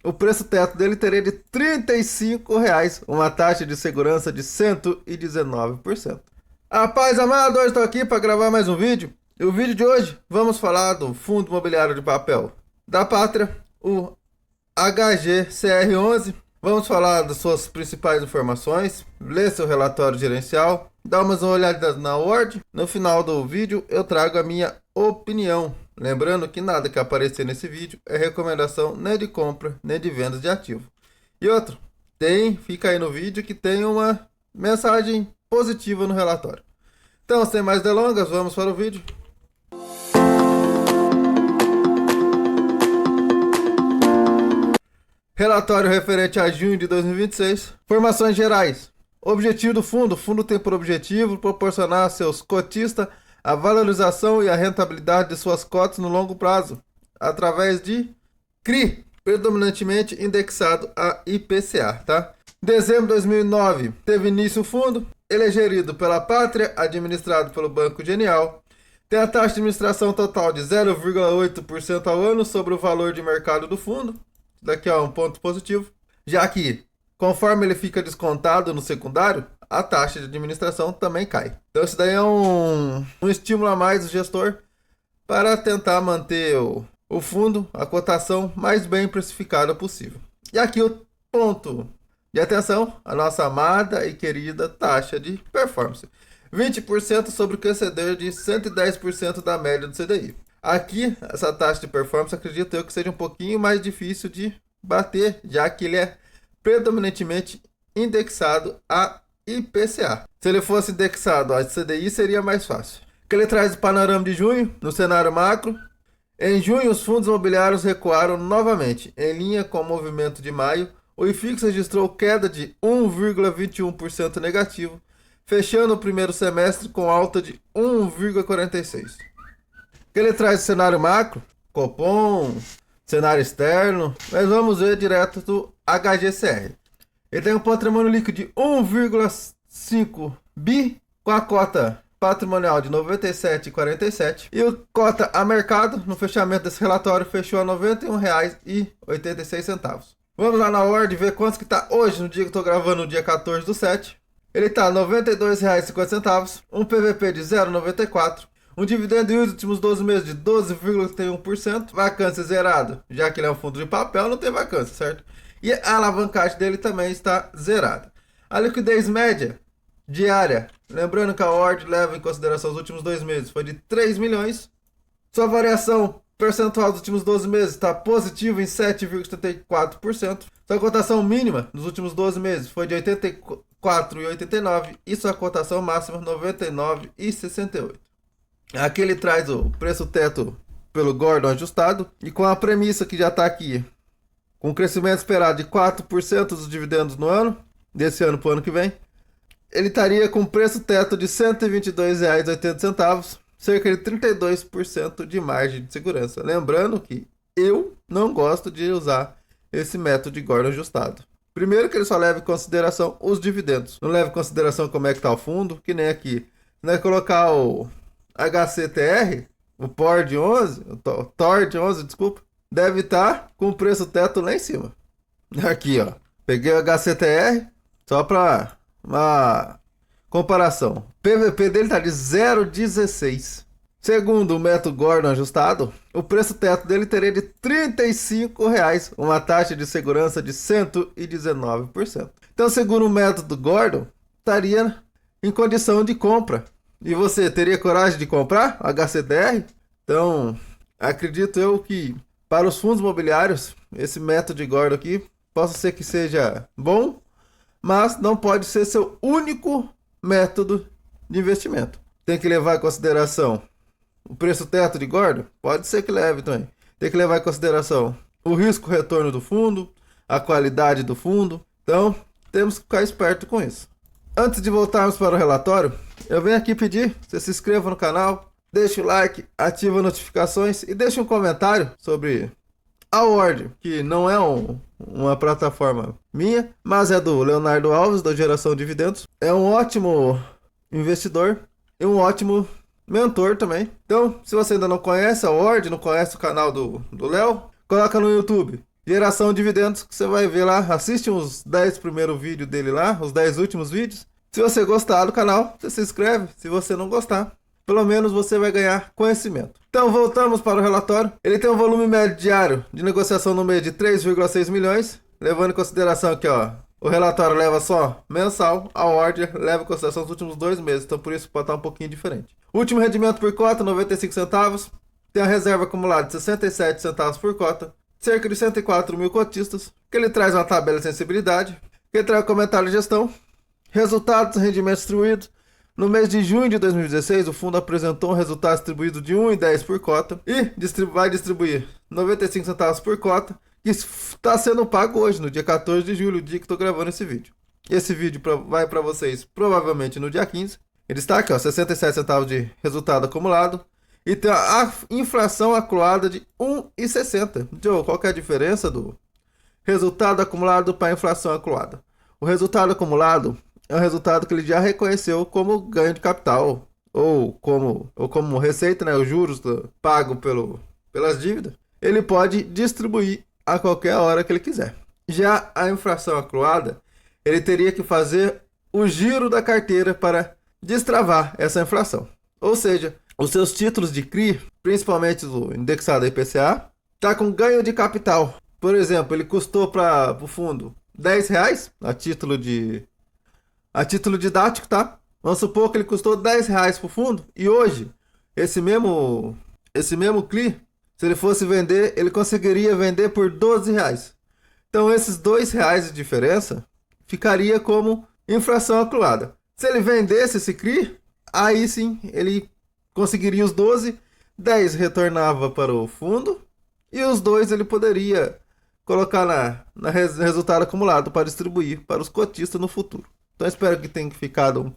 o preço teto dele teria de R$ 35, uma taxa de segurança de 119%. A paz amado, hoje estou aqui para gravar mais um vídeo. E o vídeo de hoje vamos falar do Fundo Imobiliário de Papel da Pátria, o HGCR11. Vamos falar das suas principais informações, ler seu relatório gerencial, dar umas olhadas na Word. No final do vídeo eu trago a minha opinião. Lembrando que nada que aparecer nesse vídeo é recomendação nem de compra nem de venda de ativo. E outro, fica aí no vídeo que tem uma mensagem positiva no relatório. Então, sem mais delongas, vamos para o vídeo. Relatório referente a junho de 2026. Informações gerais. Objetivo do fundo. O fundo tem por objetivo proporcionar a seus cotistas a valorização e a rentabilidade de suas cotas no longo prazo, através de CRI, predominantemente indexado a IPCA, tá? Dezembro de 2009 teve início o fundo. Ele é gerido pela Pátria, administrado pelo Banco Genial. Tem a taxa de administração total de 0,8% ao ano sobre o valor de mercado do fundo. Daqui é um ponto positivo, já que conforme ele fica descontado no secundário, a taxa de administração também cai. Então isso daí é um estímulo a mais do gestor para tentar manter o fundo, a cotação mais bem precificada possível. E aqui o ponto de atenção, a nossa amada e querida taxa de performance. 20% sobre o que exceder de 110% da média do CDI. Aqui, essa taxa de performance, acredito eu que seja um pouquinho mais difícil de bater, já que ele é predominantemente indexado a IPCA. Se ele fosse indexado a CDI, seria mais fácil. O que ele traz o panorama de junho, no cenário macro. Em junho, os fundos imobiliários recuaram novamente, em linha com o movimento de maio. O IFIX registrou queda de 1,21% negativo, fechando o primeiro semestre com alta de 1,46%. Que ele traz o cenário macro, Copom, cenário externo, mas vamos ver direto do HGCR. Ele tem um patrimônio líquido de 1,5 bi com a cota patrimonial de 97,47 e o cota a mercado no fechamento desse relatório fechou a R$ 91,86. Vamos lá na ordem ver quanto que está hoje, no dia que eu estou gravando, no dia 14/7. Ele está R$ 92,50, um PVP de 0,94. Um dividendo yield dos últimos 12 meses de 12,31%. Vacância zerado, já que ele é um fundo de papel, não tem vacância, certo? E a alavancagem dele também está zerada. A liquidez média diária, lembrando que a Word leva em consideração os últimos 2 meses, foi de 3 milhões. Sua variação percentual dos últimos 12 meses está positiva em 7,74%. Sua cotação mínima nos últimos 12 meses foi de 84,89 e sua cotação máxima 99,68. Aqui ele traz o preço teto pelo Gordon ajustado e com a premissa que já está aqui, com crescimento esperado de 4% dos dividendos no ano, desse ano para o ano que vem, ele estaria com preço teto de R$ 122,80, cerca de 32% de margem de segurança. Lembrando que eu não gosto de usar esse método de Gordon ajustado. Primeiro que ele só leva em consideração os dividendos, não leva em consideração como é que está o fundo, que nem aqui. Não é colocar o HCTR, o TOR de 11, desculpa, deve estar com o preço teto lá em cima. Aqui, ó. Peguei o HCTR só para uma comparação. O PVP dele está de 0,16. Segundo o método Gordon ajustado, o preço teto dele teria de R$ 35, uma taxa de segurança de 119%. Então, segundo o método Gordon, estaria em condição de compra. E você teria coragem de comprar HCTR? Então, acredito eu que para os fundos imobiliários, esse método de Gordon aqui possa ser que seja bom, mas não pode ser seu único método de investimento. Tem que levar em consideração o preço teto de Gordon? Pode ser que leve também. Tem que levar em consideração o risco-retorno do fundo, a qualidade do fundo. Então, temos que ficar esperto com isso. Antes de voltarmos para o relatório, eu venho aqui pedir que você se inscreva no canal, deixe o like, ative as notificações e deixe um comentário sobre a Word, que não é uma plataforma minha, mas é do Leonardo Alves, da Geração Dividendos. É um ótimo investidor e um ótimo mentor também. Então, se você ainda não conhece a Word, não conhece o canal do Léo, coloca no YouTube Geração de dividendos, que você vai ver lá. Assiste os 10 primeiros vídeos dele lá, os 10 últimos vídeos. Se você gostar do canal, você se inscreve. Se você não gostar, pelo menos você vai ganhar conhecimento. Então voltamos para o relatório. Ele tem um volume médio diário de negociação no mês de 3,6 milhões. Levando em consideração que o relatório leva só mensal, a order leva em consideração os últimos 2 meses. Então por isso pode estar um pouquinho diferente. Último rendimento por cota, 95 centavos. Tem a reserva acumulada de 67 centavos por cota. Cerca de 104 mil cotistas. Que ele traz uma tabela de sensibilidade. Que ele traz um comentário de gestão. Resultados e rendimentos distribuídos. No mês de junho de 2016, o fundo apresentou um resultado distribuído de 1,10 por cota. E vai distribuir 95 centavos por cota. Que está sendo pago hoje, no dia 14 de julho, o dia que estou gravando esse vídeo. Esse vídeo vai para vocês provavelmente no dia 15. Ele está aqui, 67 centavos de resultado acumulado. E tem a inflação acumulada de 1,60. Joe, qual que é a diferença do resultado acumulado para a inflação acumulada? O resultado acumulado é um resultado que ele já reconheceu como ganho de capital. Ou como receita, né? Os juros pago pelas dívidas. Ele pode distribuir a qualquer hora que ele quiser. Já a inflação acumulada, ele teria que fazer o giro da carteira para destravar essa inflação. Ou seja, os seus títulos de CRI, principalmente o indexado IPCA, está com ganho de capital. Por exemplo, ele custou para o fundo R$10 a título didático, tá? Vamos supor que ele custou R$10 para o fundo. E hoje, esse mesmo CRI, se ele fosse vender, ele conseguiria vender por R$12. Então esses R$2 de diferença ficaria como inflação acumulada. Se ele vendesse esse CRI, aí sim ele conseguiria os 12, 10 retornava para o fundo e os 2 ele poderia colocar na resultado acumulado para distribuir para os cotistas no futuro. Então espero que tenha ficado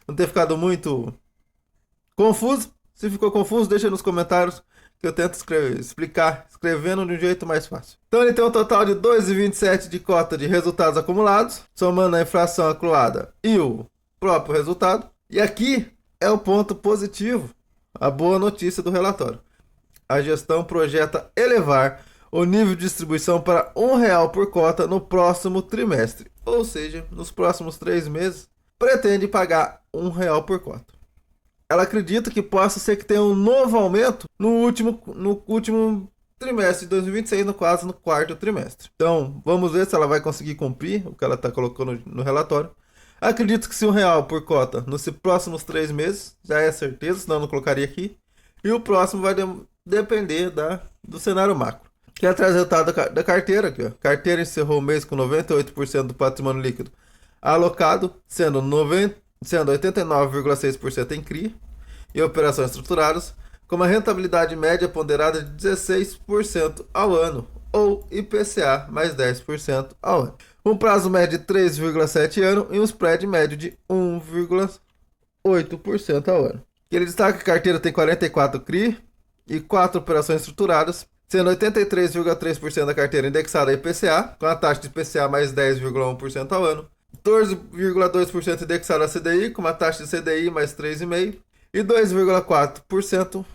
não tenha ficado muito confuso. Se ficou confuso, deixa nos comentários que eu tento explicar escrevendo de um jeito mais fácil. Então ele tem um total de 2,27 de cota de resultados acumulados, somando a inflação acumulada e o próprio resultado. E aqui é o ponto positivo, a boa notícia do relatório. A gestão projeta elevar o nível de distribuição para R$1 por cota no próximo trimestre. Ou seja, nos próximos 3 meses, pretende pagar R$1 por cota. Ela acredita que possa ser que tenha um novo aumento no último trimestre de 2026, no caso no quarto trimestre. Então, vamos ver se ela vai conseguir cumprir o que ela está colocando no relatório. Acredito que se R$1 por cota nos próximos 3 meses, já é certeza, senão eu não colocaria aqui. E o próximo vai depender do cenário macro. Que é traz resultado da carteira aqui, ó. Carteira encerrou o mês com 98% do patrimônio líquido alocado, sendo 89,6% em CRI e operações estruturadas, com uma rentabilidade média ponderada de 16% ao ano, ou IPCA mais 10% ao ano. Um prazo médio de 3,7 anos e um spread médio de 1,8% ao ano. Ele destaca que a carteira tem 44 CRI e 4 operações estruturadas, sendo 83,3% da carteira indexada a IPCA, com a taxa de IPCA mais 10,1% ao ano, 14,2% indexada a CDI, com uma taxa de CDI mais 3,5%, e 2,4%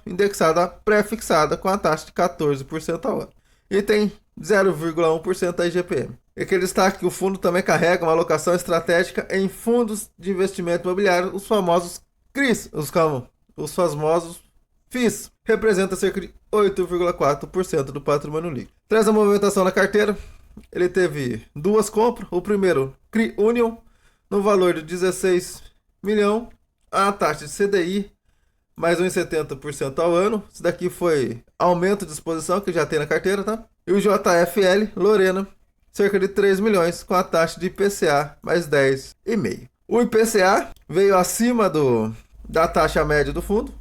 indexada pré-fixada, com a taxa de 14% ao ano. E tem 0,1% a IGPM. E que ele destaca que o fundo também carrega uma alocação estratégica em fundos de investimento imobiliário, os famosos CRIs, os famosos FIIs, representa cerca de 8,4% do patrimônio líquido. Traz a movimentação na carteira. Ele teve 2 compras. O primeiro, CRI Union, no valor de 16 milhões, a taxa de CDI mais 1,70% ao ano. Isso daqui foi aumento de exposição que já tem na carteira, tá? E o JFL Lorena, cerca de 3 milhões, com a taxa de IPCA mais 10,5%. O IPCA veio acima da taxa média do fundo.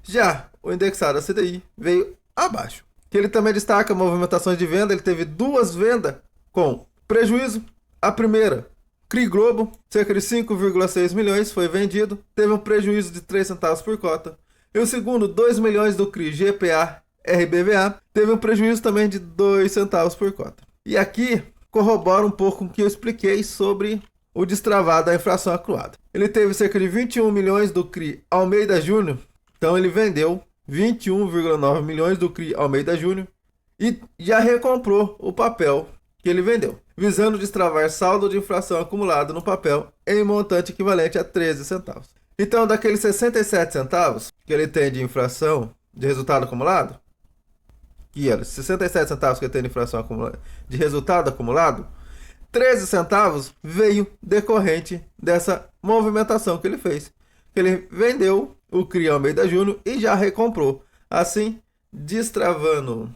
Já o indexado a CDI veio abaixo. Que ele também destaca movimentações de venda. Ele teve 2 vendas com prejuízo. A primeira, CRI Globo, cerca de 5,6 milhões foi vendido. Teve um prejuízo de 3 centavos por cota. E o segundo, 2 milhões do CRI GPA RBVA, teve um prejuízo também de 2 centavos por cota. E aqui corrobora um pouco com o que eu expliquei sobre o destravado da inflação acumulada. Ele teve cerca de 21 milhões do CRI Almeida Júnior. Então ele vendeu 21,9 milhões do CRI Almeida Júnior e já recomprou o papel que ele vendeu, visando destravar saldo de inflação acumulado no papel em montante equivalente a 13 centavos. Então, daqueles 67 centavos que ele tem de inflação de resultado acumulado, que era 67 centavos que ele tem de inflação acumulada, de resultado acumulado, 13 centavos veio decorrente dessa movimentação que ele fez. Que ele vendeu o CRI Almeida Júnior e já recomprou, assim destravando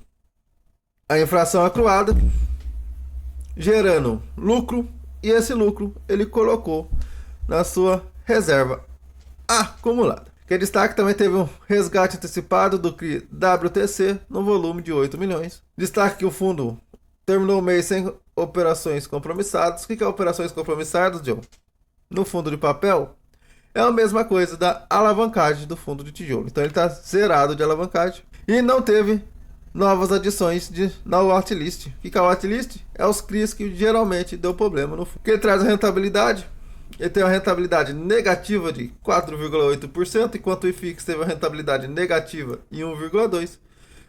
a inflação acumulada, gerando lucro, e esse lucro ele colocou na sua reserva acumulada. Que destaque também teve um resgate antecipado do CRI WTC no volume de 8 milhões. Destaque que o fundo terminou o mês sem operações compromissadas. O que é operações compromissadas, John? No fundo de papel, é a mesma coisa da alavancagem do fundo de tijolo. Então ele está zerado de alavancagem e não teve novas adições na watchlist. O que é a watchlist? É os CRIs que geralmente deu problema no fundo. Que ele traz a rentabilidade. Ele tem uma rentabilidade negativa de 4,8%, enquanto o IFIX teve uma rentabilidade negativa em 1,2%.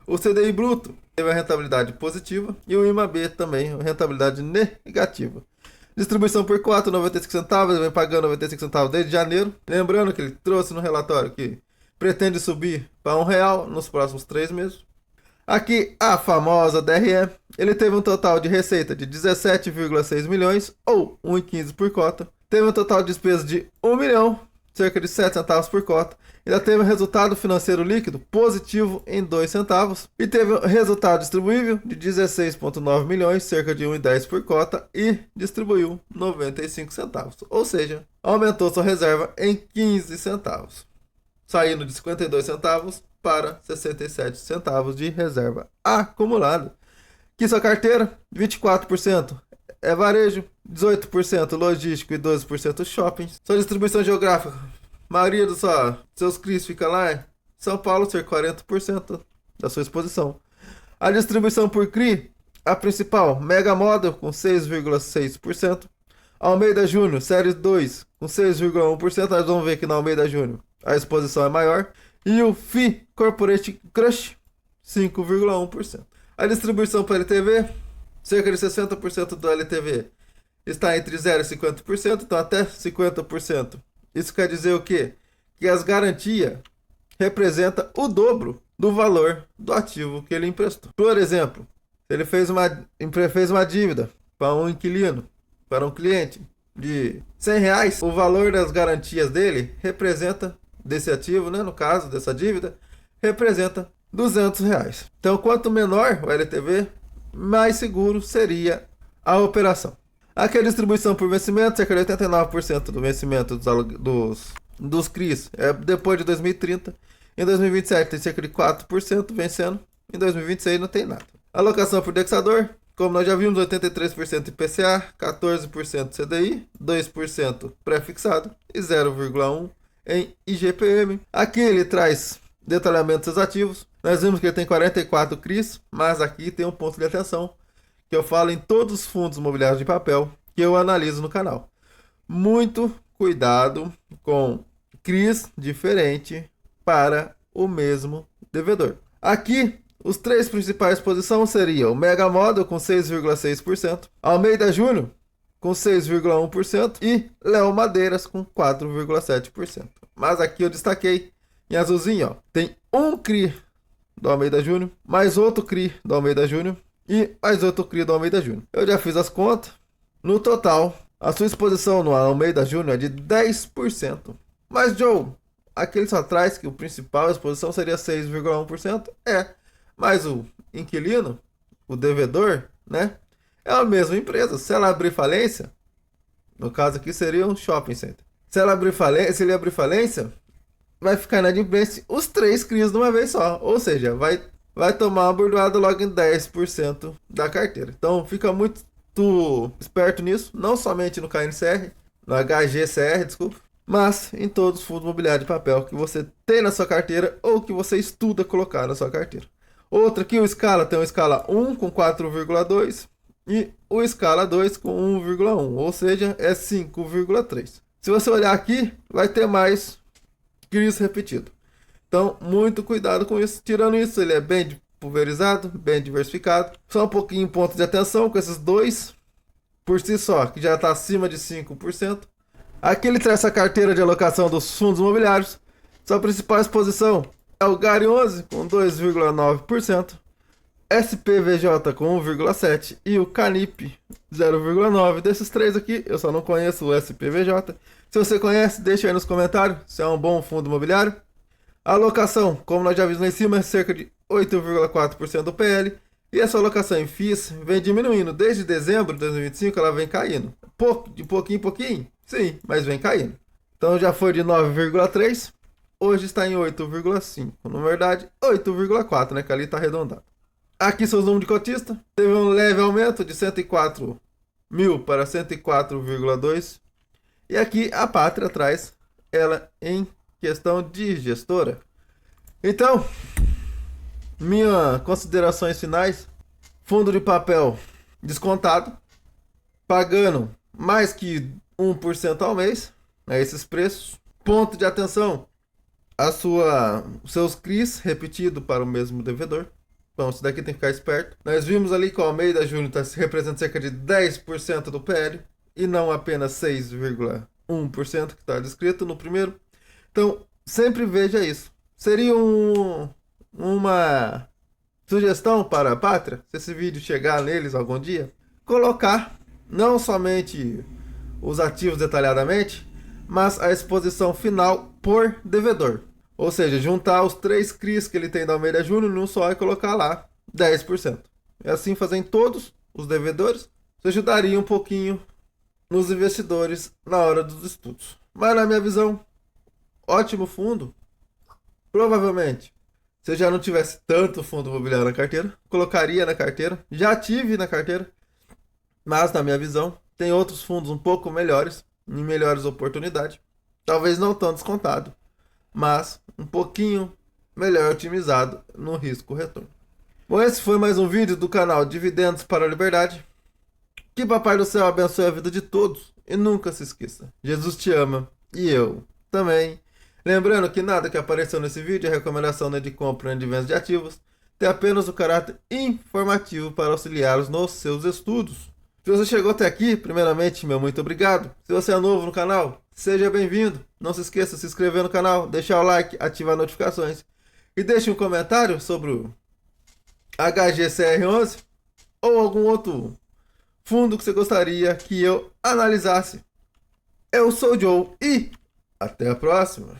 O CDI bruto teve uma rentabilidade positiva e o IMAB também uma rentabilidade negativa. Distribuição por 4,95 centavos, ele vem pagando 95 centavos desde janeiro. Lembrando que ele trouxe no relatório que pretende subir para R$1 nos próximos 3 meses. Aqui a famosa DRE, ele teve um total de receita de 17,6 milhões ou 1,15 por cota. Teve um total de despesa de 1 milhão, cerca de 7 centavos por cota. Ainda teve um resultado financeiro líquido positivo em 2 centavos. E teve um resultado distribuível de 16,9 milhões, cerca de 1,10 por cota. E distribuiu 95 centavos. Ou seja, aumentou sua reserva em 15 centavos. Saindo de 52 centavos para 67 centavos de reserva acumulada. Que sua carteira, 24% é varejo, 18% logístico e 12% shopping. Sua distribuição geográfica, a maioria dos seus CRIs fica lá em São Paulo, cerca de 40% da sua exposição. A distribuição por CRI, a principal, Mega Model com 6,6%. Almeida Júnior, Série 2 com 6,1%. Nós vamos ver que na Almeida Júnior a exposição é maior. E o FI Corporate Crush, 5,1%. A distribuição para LTV, cerca de 60% do LTV está entre 0% e 50%, então até 50%. Isso quer dizer o quê? Que as garantias representam o dobro do valor do ativo que ele emprestou. Por exemplo, se ele fez uma dívida para um inquilino, para um cliente de R$100, o valor das garantias dele representa, desse ativo, né, no caso dessa dívida, representa R$200. Então, quanto menor o LTV, mais seguro seria a operação. Aqui a distribuição por vencimento, cerca de 89% do vencimento dos CRIs é depois de 2030. Em 2027 tem cerca de 4% vencendo. Em 2026 não tem nada. Alocação por indexador, como nós já vimos, 83% IPCA, 14% CDI, 2% pré-fixado e 0,1% em IGPM. Aqui ele traz detalhamentos dos ativos. Nós vimos que ele tem 44 CRIs, mas aqui tem um ponto de atenção que eu falo em todos os fundos imobiliários de papel que eu analiso no canal. Muito cuidado com CRIs diferentes para o mesmo devedor. Aqui, os 3 principais posições seriam o Mega Model com 6,6%, Almeida Júnior com 6,1% e Léo Madeiras com 4,7%. Mas aqui eu destaquei em azulzinho, ó, tem um CRI do Almeida Júnior, mais outro CRI do Almeida Júnior e mais outro CRI do Almeida Júnior. Eu já fiz as contas. No total, a sua exposição no Almeida Júnior é de 10%. Mas, Joe, aqui ele só traz que o principal exposição seria 6,1%. Mas o inquilino, o devedor, né, é a mesma empresa. Se ela abrir falência, no caso aqui seria um shopping center. Se ele abrir falência, vai ficar inadimplente os 3 CRIs de uma vez só. Ou seja, vai tomar uma bordoada logo em 10% da carteira. Então fica muito esperto nisso, não somente no KNCR, no HGCR, desculpa, mas em todos os fundos imobiliários de papel que você tem na sua carteira ou que você estuda colocar na sua carteira. Outra aqui, o Scala tem o Scala 1 com 4,2 e o Scala 2 com 1,1, ou seja, é 5,3. Se você olhar aqui, vai ter mais CRIs repetido. Então, muito cuidado com isso. Tirando isso, ele é bem pulverizado, bem diversificado. Só um pouquinho ponto de atenção com esses dois, por si só, que já está acima de 5%. Aqui ele traz essa carteira de alocação dos fundos imobiliários. Sua principal exposição é o GARI 11 com 2,9%, SPVJ com 1,7% e o Canip 0,9%. Desses três aqui, eu só não conheço o SPVJ. Se você conhece, deixa aí nos comentários se é um bom fundo imobiliário. A alocação, como nós já vimos lá em cima, é cerca de 8,4% do PL. E essa alocação em FIIs vem diminuindo. Desde dezembro de 2025 ela vem caindo. De pouquinho em pouquinho, sim, mas vem caindo. Então já foi de 9,3%. Hoje está em 8,5%. Na verdade, 8,4%, né? Que ali está arredondado. Aqui seus números de cotista. Teve um leve aumento de 104 mil para 104,2. E aqui a Pátria traz ela em questão de gestora. Então, minhas considerações finais. Fundo de papel descontado. Pagando mais que 1% ao mês. Esses preços. Ponto de atenção. Seus CRIs repetido para o mesmo devedor. Então, isso daqui tem que ficar esperto. Nós vimos ali que o Almeida Júnior representa cerca de 10% do PL e não apenas 6,1% que está descrito no primeiro. Então, sempre veja isso. Seria uma sugestão para a Pátria, se esse vídeo chegar neles algum dia, colocar não somente os ativos detalhadamente, mas a exposição final por devedor. Ou seja, juntar os 3 CRIs que ele tem da Almeida Júnior num só e colocar lá 10%. E assim fazer em todos os devedores, isso ajudaria um pouquinho nos investidores na hora dos estudos. Mas na minha visão, ótimo fundo. Provavelmente, se eu já não tivesse tanto fundo imobiliário na carteira, colocaria na carteira. Já tive na carteira. Mas na minha visão, tem outros fundos um pouco melhores, em melhores oportunidades. Talvez não tão descontado, mas um pouquinho melhor otimizado no risco-retorno. Bom, esse foi mais um vídeo do canal Dividendos para a Liberdade. Que Papai do Céu abençoe a vida de todos e nunca se esqueça, Jesus te ama e eu também. Lembrando que nada que apareceu nesse vídeo é recomendação nem de compra nem de venda de ativos, tem apenas o caráter informativo para auxiliá-los nos seus estudos. Se você chegou até aqui, primeiramente, meu muito obrigado. Se você é novo no canal, seja bem-vindo. Não se esqueça de se inscrever no canal, deixar o like, ativar as notificações. E deixe um comentário sobre o HGCR11 ou algum outro fundo que você gostaria que eu analisasse. Eu sou o Joe e até a próxima.